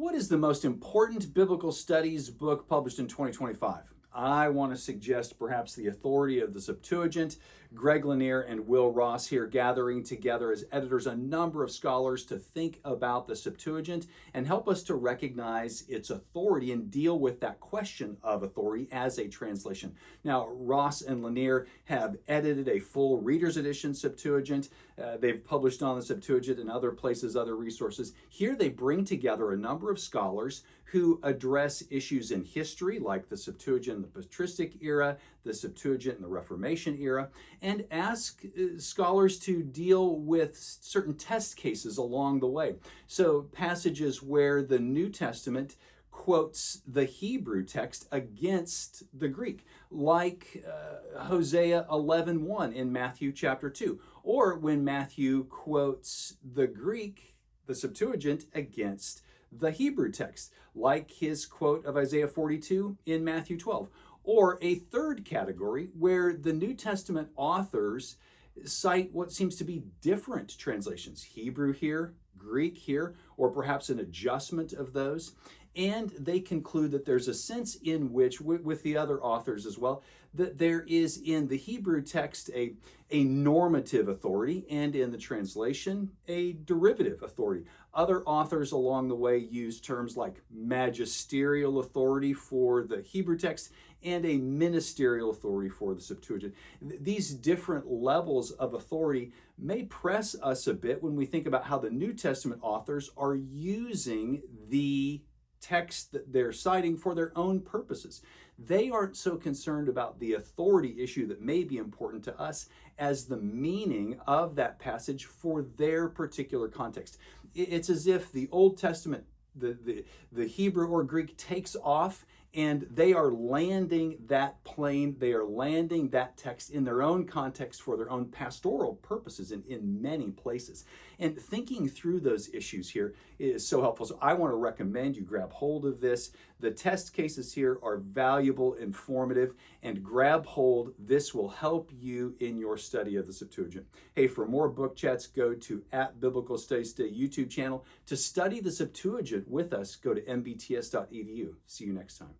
What is the most important biblical studies book published in 2025? I want to suggest perhaps The Authority of the Septuagint. Greg Lanier and Will Ross here gathering together as editors a number of scholars to think about the Septuagint and help us to recognize its authority and deal with that question of authority as a translation. Now, Ross and Lanier have edited a full Reader's Edition Septuagint. They've published on the Septuagint and other places, other resources. Here they bring together a number of scholars who address issues in history like the Septuagint in the patristic era, the Septuagint in the Reformation era, and ask scholars to deal with certain test cases along the way. So passages where the New Testament quotes the Hebrew text against the Greek, like Hosea 11:1 in Matthew chapter 2, or when Matthew quotes the Greek, the Septuagint, against the Hebrew text, like his quote of Isaiah 42 in Matthew 12. Or a third category where the New Testament authors cite what seems to be different translations, Hebrew here, Greek here, or perhaps an adjustment of those. And they conclude that there's a sense in which, with the other authors as well, that there is in the Hebrew text a normative authority, and in the translation, a derivative authority. Other authors along the way use terms like magisterial authority for the Hebrew text and a ministerial authority for the Septuagint. These different levels of authority may press us a bit when we think about how the New Testament authors are using the text that they're citing for their own purposes. They aren't so concerned about the authority issue that may be important to us as the meaning of that passage for their particular context. It's as if the Old Testament, the Hebrew or Greek takes off, and they are landing that plane, they are landing that text in their own context for their own pastoral purposes in many places. And thinking through those issues here is so helpful. So I want to recommend you grab hold of this. The test cases here are valuable, informative, and grab hold. This will help you in your study of the Septuagint. Hey, for more book chats, go to @BiblicalStudiesToday YouTube channel. To study the Septuagint with us, go to mbts.edu. See you next time.